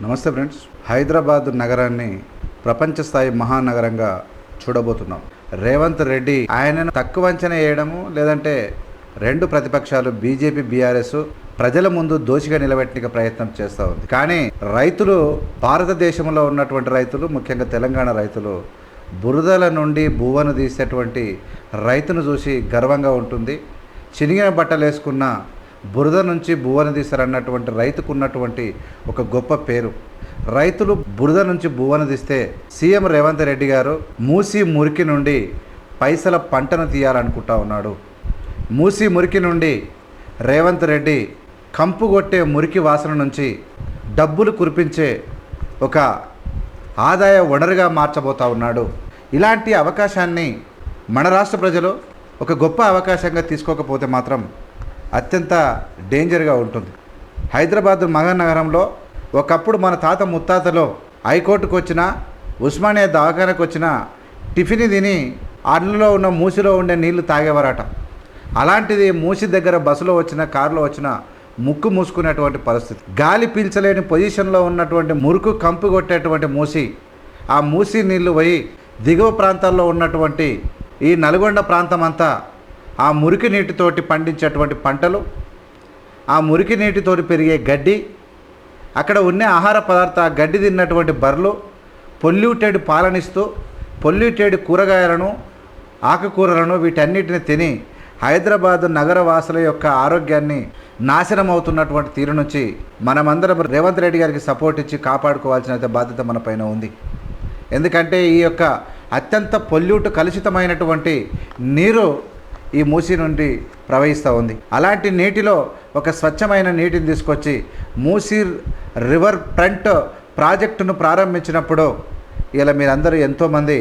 నమస్తే ఫ్రెండ్స్. హైదరాబాద్ నగరాన్ని ప్రపంచ స్థాయి మహానగరంగా చూడబోతున్నాం. రేవంత్ రెడ్డి ఆయనను తక్కువ అంచనా వేయడము, లేదంటే రెండు ప్రతిపక్షాలు బీజేపీ బీఆర్ఎస్ ప్రజల ముందు దోషిగా నిలబెట్టడానికి ప్రయత్నం చేస్తూ ఉంది. కానీ రైతులు, భారతదేశంలో ఉన్నటువంటి రైతులు, ముఖ్యంగా తెలంగాణ రైతులు బురదల నుండి బువ్వను తీసేటువంటి రైతును చూసి గర్వంగా ఉంటుంది. చినిగిన బట్టలు వేసుకున్న బురద నుంచి బువ్వను తీస్తారన్నటువంటి రైతుకు ఉన్నటువంటి ఒక గొప్ప పేరు. రైతులు బురద నుంచి బువ్వను తీస్తే సీఎం రేవంత్ రెడ్డి గారు మూసి మురికి నుండి పైసల పంటను తీయాలనుకుంటా ఉన్నాడు. మూసి మురికి నుండి రేవంత్ రెడ్డి కంపు కొట్టే మురికి వాసన నుంచి డబ్బులు కురిపించే ఒక ఆదాయ వనరుగా మార్చబోతా ఉన్నాడు. ఇలాంటి అవకాశాన్ని మన రాష్ట్ర ప్రజలు ఒక గొప్ప అవకాశంగా తీసుకోకపోతే మాత్రం అత్యంత డేంజర్గా ఉంటుంది. హైదరాబాద్ మహానగరంలో ఒకప్పుడు మన తాత ముత్తాతలో హైకోర్టుకు వచ్చిన, ఉస్మానియా దవాఖానకు వచ్చిన టిఫిన్ తిని అందులో ఉన్న మూసిలో ఉండే నీళ్లు తాగేవారట. అలాంటిది మూసి దగ్గర బస్సులో వచ్చిన, కారులో వచ్చిన ముక్కు మూసుకునేటువంటి పరిస్థితి. గాలి పీల్చలేని పొజిషన్లో ఉన్నటువంటి మురుకు కంపు కొట్టేటువంటి మూసి, ఆ మూసి నీళ్లు పోయి దిగువ ప్రాంతాల్లో ఉన్నటువంటి ఈ నల్గొండ ప్రాంతం అంతా ఆ మురికి నీటితోటి పండించేటువంటి పంటలు, ఆ మురికి నీటితోటి పెరిగే గడ్డి, అక్కడ ఉన్న ఆహార పదార్థ గడ్డి తిన్నటువంటి బర్రెలు పొల్యూటెడ్ పాలనిస్తూ పొల్యూటెడ్ కూరగాయలను, ఆకుకూరలను వీటన్నిటిని తిని హైదరాబాద్ నగర వాసుల యొక్క ఆరోగ్యాన్ని నాశనం అవుతున్నటువంటి తీరు నుంచి మనమందరం రేవంత్ రెడ్డి గారికి సపోర్ట్ ఇచ్చి కాపాడుకోవాల్సిన బాధ్యత మన పైన ఉంది. ఎందుకంటే ఈ యొక్క అత్యంత కలుషితమైనటువంటి నీరు ఈ మూసి నుండి ప్రవహిస్తూ ఉంది. అలాంటి నీటిలో ఒక స్వచ్ఛమైన నీటిని తీసుకొచ్చి మూసి రివర్ ఫ్రంట్ ప్రాజెక్టును ప్రారంభించినప్పుడు ఇలా మీరందరూ ఎంతోమంది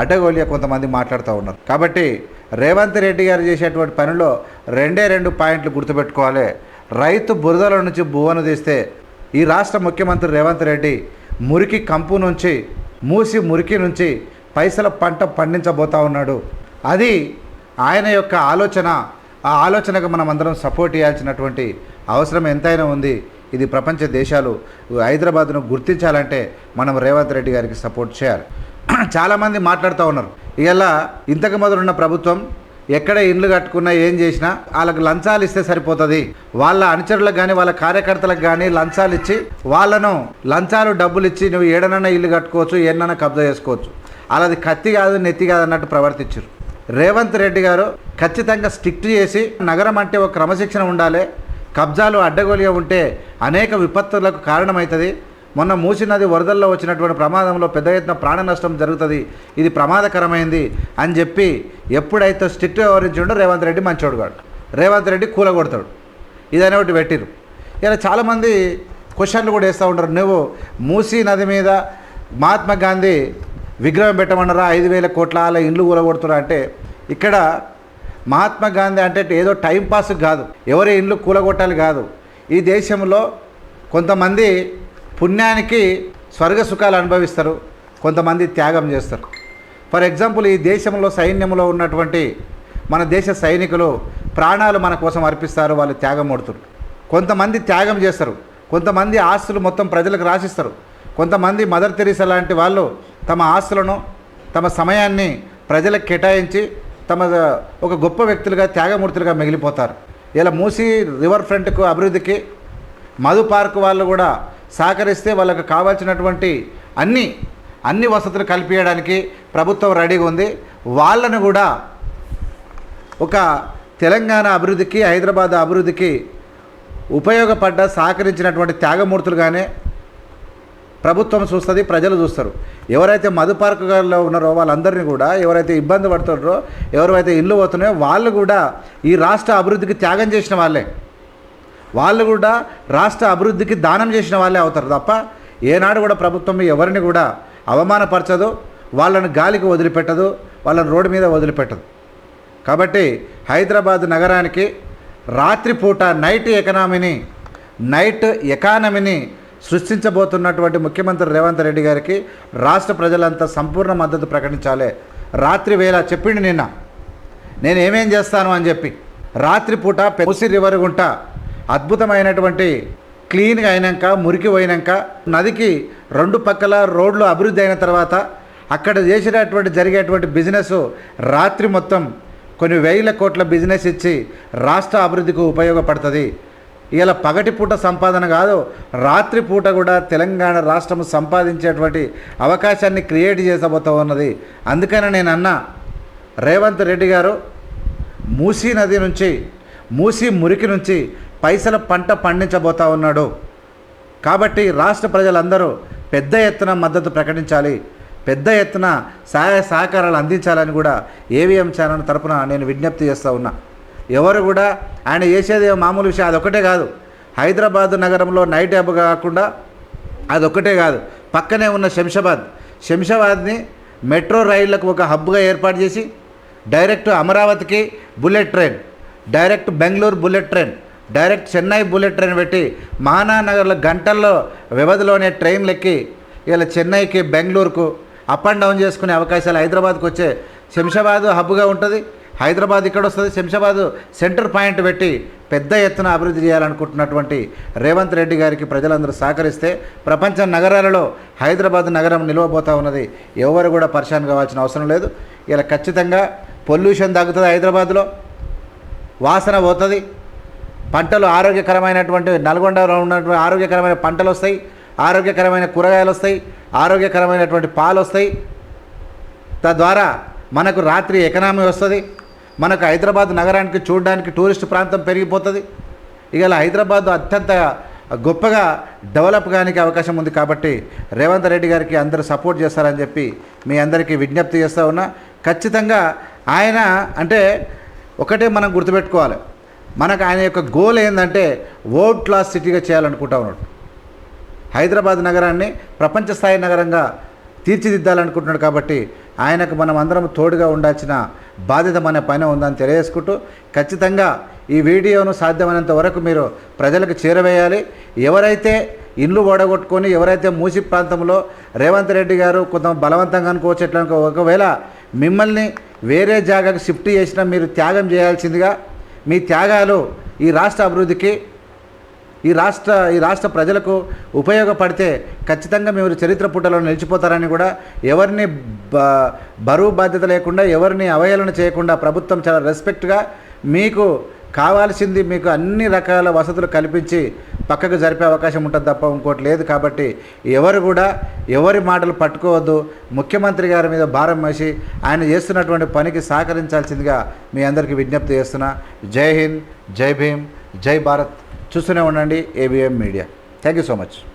అడ్డగోలిగా కొంతమంది మాట్లాడుతూ ఉన్నారు. కాబట్టి రేవంత్ రెడ్డి గారు చేసేటువంటి పనిలో రెండు పాయింట్లు గుర్తుపెట్టుకోవాలి. రైతు బురదల నుంచి బువ్వను తీస్తే ఈ రాష్ట్ర ముఖ్యమంత్రి రేవంత్ రెడ్డి మురికి కంపు నుంచి, మూసి మురికి నుంచి పైసల పంట పండించబోతూ ఉన్నాడు. అది ఆయన యొక్క ఆలోచన. ఆ ఆలోచనకు మనం అందరం సపోర్ట్ చేయాల్సినటువంటి అవసరం ఎంతైనా ఉంది. ఇది ప్రపంచ దేశాలు హైదరాబాద్ను గుర్తించాలంటే మనం రేవంత్ రెడ్డి గారికి సపోర్ట్ చేయాలి. చాలామంది మాట్లాడుతూ ఉన్నారు, ఇలా ఇంతకు మొదలున్న ప్రభుత్వం ఎక్కడ ఇండ్లు కట్టుకున్నా ఏం చేసినా వాళ్ళకు లంచాలు ఇస్తే సరిపోతుంది, వాళ్ళ అనుచరులకు కానీ వాళ్ళ కార్యకర్తలకు కానీ లంచాలు ఇచ్చి వాళ్ళను డబ్బులు ఇచ్చి నువ్వు ఏడనన్నా ఇల్లు కట్టుకోవచ్చు, ఏడనన్నా కబ్జా చేసుకోవచ్చు, అలాది కత్తి కాదు నెత్తి కాదు అన్నట్టు ప్రవర్తించారు. రేవంత్ రెడ్డి గారు ఖచ్చితంగా స్ట్రిక్ట్ చేసి నగరం అంటే ఒక క్రమశిక్షణ ఉండాలి, కబ్జాలు అడ్డగోలుగా ఉంటే అనేక విపత్తులకు కారణమవుతుంది. మొన్న మూసి నది వరదల్లో వచ్చినటువంటి ప్రమాదంలో పెద్ద ఎత్తున ప్రాణ నష్టం జరుగుతుంది, ఇది ప్రమాదకరమైంది అని చెప్పి ఎప్పుడైతే స్ట్రిక్ట్ వ్యవహరించాడో రేవంత్ రెడ్డి మంచోడు కాడు, రేవంత్ రెడ్డి కూలగొడతాడు. ఇదనే ఒకటి పెట్టిరు. ఇలా చాలామంది క్వశ్చన్లు కూడా వేస్తూ ఉంటారు, నువ్వు మూసి నది మీద మహాత్మా గాంధీ విగ్రహం పెట్టమన్నారా, 5,000 కోట్ల అలా ఇండ్లు కూలగొడుతున్నా అంటే, ఇక్కడ మహాత్మా గాంధీ అంటే ఏదో టైంపాస్ కాదు, ఎవరి ఇండ్లు కూలగొట్టాలి కాదు. ఈ దేశంలో కొంతమంది పుణ్యానికి స్వర్గ సుఖాలు అనుభవిస్తారు, కొంతమంది త్యాగం చేస్తారు. ఫర్ ఎగ్జాంపుల్, ఈ దేశంలో సైన్యంలో ఉన్నటువంటి మన దేశ సైనికులు ప్రాణాలు మన కోసం అర్పిస్తారు, వాళ్ళు త్యాగం పడుతారు. కొంతమంది త్యాగం చేస్తారు, కొంతమంది ఆస్తులు మొత్తం ప్రజలకు రాసిస్తారు, కొంతమంది మదర్ తెరీసా లాంటి వాళ్ళు తమ ఆస్తులను, తమ సమయాన్ని ప్రజలకు కేటాయించి తమ ఒక గొప్ప వ్యక్తులుగా, త్యాగమూర్తులుగా మిగిలిపోతారు. ఇలా మూసి రివర్ ఫ్రంట్కు అభివృద్ధికి మధు పార్క్ వాళ్ళు కూడా సహకరిస్తే వాళ్ళకు కావాల్సినటువంటి అన్ని వసతులు కల్పించడానికి ప్రభుత్వం రెడీగా ఉంది. వాళ్ళను కూడా ఒక తెలంగాణ అభివృద్ధికి, హైదరాబాద్ అభివృద్ధికి ఉపయోగపడ్డ సహకరించినటువంటి త్యాగమూర్తులుగానే ప్రభుత్వం చూస్తుంది, ప్రజలు చూస్తారు. ఎవరైతే మధు పార్కులో ఉన్నారో వాళ్ళందరినీ కూడా, ఎవరైతే ఇబ్బంది పడుతున్నారో, ఎవరైతే ఇల్లు పోతున్నాయో వాళ్ళు కూడా ఈ రాష్ట్ర అభివృద్ధికి త్యాగం చేసిన వాళ్ళే, వాళ్ళు కూడా రాష్ట్ర అభివృద్ధికి దానం చేసిన వాళ్ళే అవుతారు తప్ప ఏనాడు కూడా ప్రభుత్వం ఎవరిని కూడా అవమానపరచదు, వాళ్ళని గాలికి వదిలిపెట్టదు, వాళ్ళని రోడ్డు మీద వదిలిపెట్టదు. కాబట్టి హైదరాబాద్ నగరానికి రాత్రిపూట నైట్ ఎకానమీని సృష్టించబోతున్నటువంటి ముఖ్యమంత్రి రేవంత్ రెడ్డి గారికి రాష్ట్ర ప్రజలంతా సంపూర్ణ మద్దతు ప్రకటించాలి. రాత్రి వేళ చెప్పిండు నిన్న, నేను ఏమేం చేస్తాను అని చెప్పి. రాత్రిపూట మూసి రివర్ గుంట అద్భుతమైనటువంటి క్లీన్గా అయినాక, మురికి పోయినాక, నదికి 2 పక్కల రోడ్లు అభివృద్ధి అయిన తర్వాత అక్కడ చేసినటువంటి జరిగేటువంటి బిజినెస్ రాత్రి మొత్తం కొన్ని వేల కోట్ల బిజినెస్ ఇచ్చి రాష్ట్ర అభివృద్ధికి ఉపయోగపడుతుంది. ఇలా పగటిపూట సంపాదన కాదు, రాత్రిపూట కూడా తెలంగాణ రాష్ట్రం సంపాదించేటువంటి అవకాశాన్ని క్రియేట్ చేసబోతూ ఉన్నది. అందుకని నేను అన్నా, రేవంత్ రెడ్డి గారు మూసీ నది నుంచి, మూసీ మురికి నుంచి పైసల పంట పండించబోతూ ఉన్నాడు. కాబట్టి రాష్ట్ర ప్రజలందరూ పెద్ద ఎత్తున మద్దతు ప్రకటించాలి, పెద్ద ఎత్తున సహాయ సహకారాలు అందించాలని కూడా ఏవిఎం ఛానల్ తరపున నేను విజ్ఞప్తి చేస్తూ ఉన్నా. ఎవరు కూడా ఆయన చేసేది మామూలు విషయం అదొక్కటే కాదు. హైదరాబాద్ నగరంలో నైట్ హబ్ కాకుండా అదొక్కటే కాదు, పక్కనే ఉన్న శంషాబాద్ని మెట్రో రైళ్లకు ఒక హబ్గా ఏర్పాటు చేసి డైరెక్ట్ అమరావతికి bullet train, direct Bengaluru bullet train, direct Chennai bullet train పెట్టి మహానగర్లో గంటల్లో వ్యవధిలోనే ట్రైన్లు ఎక్కి ఇలా చెన్నైకి, బెంగళూరుకు అప్ అండ్ డౌన్ చేసుకునే అవకాశాలు హైదరాబాద్కి వచ్చే. శంషాబాద్ హబ్గా ఉంటుంది, హైదరాబాద్ ఇక్కడ వస్తుంది. శంషాబాద్ సెంటర్ పాయింట్ పెట్టి పెద్ద ఎత్తున అభివృద్ధి చేయాలనుకుంటున్నటువంటి రేవంత్ రెడ్డి గారికి ప్రజలందరూ సహకరిస్తే ప్రపంచ నగరాలలో హైదరాబాద్ నగరం నిలవబోతూ ఉన్నది. ఎవరు కూడా పరిశాన్ కావాల్సిన అవసరం లేదు. ఇలా ఖచ్చితంగా పొల్యూషన్ తగ్గుతుంది, హైదరాబాద్లో వాసన పోతుంది, పంటలు ఆరోగ్యకరమైనటువంటి నల్గొండలో ఉన్నటువంటి ఆరోగ్యకరమైన పంటలు వస్తాయి, ఆరోగ్యకరమైన కూరగాయలు వస్తాయి, ఆరోగ్యకరమైనటువంటి పాలు వస్తాయి. తద్వారా మనకు రాత్రి ఎకనామీ వస్తుంది, మనకు హైదరాబాద్ నగరానికి చూడడానికి టూరిస్ట్ ప్రాంతం పెరిగిపోతుంది. ఇక హైదరాబాద్ అత్యంత గొప్పగా డెవలప్ కానికి అవకాశం ఉంది. కాబట్టి రేవంత్ రెడ్డి గారికి అందరూ సపోర్ట్ చేస్తారని చెప్పి మీ అందరికీ విజ్ఞప్తి చేస్తూ ఉన్నా. ఖచ్చితంగా ఆయన అంటే ఒకటే మనం గుర్తుపెట్టుకోవాలి, మనకు ఆయన యొక్క గోల్ ఏంటంటే వరల్డ్ క్లాస్ సిటీగా చేయాలనుకుంటా ఉన్నాడు. హైదరాబాద్ నగరాన్ని ప్రపంచ స్థాయి నగరంగా తీర్చిదిద్దాలనుకుంటున్నాడు. కాబట్టి ఆయనకు మనం అందరం తోడుగా ఉండాల్సిన బాధ్యత మన పైన ఉందని తెలియజేసుకుంటూ, ఖచ్చితంగా ఈ వీడియోను సాధ్యమైనంత వరకు మీరు ప్రజలకు చేరవేయాలి. ఎవరైతే ఇండ్లు ఓడగొట్టుకొని, ఎవరైతే మూసి ప్రాంతంలో రేవంత్ రెడ్డి గారు కొంత బలవంతంగా అనుకోవచ్చు, ఎట్లా ఒకవేళ మిమ్మల్ని వేరే జాగాకు షిఫ్ట్ చేసినా మీరు త్యాగం చేయాల్సిందిగా, మీ త్యాగాలు ఈ రాష్ట్ర అభివృద్ధికి, ఈ రాష్ట్ర ప్రజలకు ఉపయోగపడితే ఖచ్చితంగా మీరు చరిత్ర పుటలో నిలిచిపోతారని కూడా, ఎవరిని బరువు బాధ్యత లేకుండా, ఎవరిని అవహేళన చేయకుండా ప్రభుత్వం చాలా రెస్పెక్ట్గా మీకు కావాల్సింది మీకు అన్ని రకాల వసతులు కల్పించి పక్కకు జరిపే అవకాశం ఉంటుంది తప్ప ఇంకోటి లేదు. కాబట్టి ఎవరు కూడా ఎవరి మాటలు పట్టుకోవద్దు. ముఖ్యమంత్రి గారి మీద భారం వేసి ఆయన చేస్తున్నటువంటి పనికి సహకరించాల్సిందిగా మీ అందరికీ విజ్ఞప్తి చేస్తున్నా. జై హింద్, జై భీమ్, జై భారత్. చూస్తూనే ఉండండి ABM media. Thank you so much.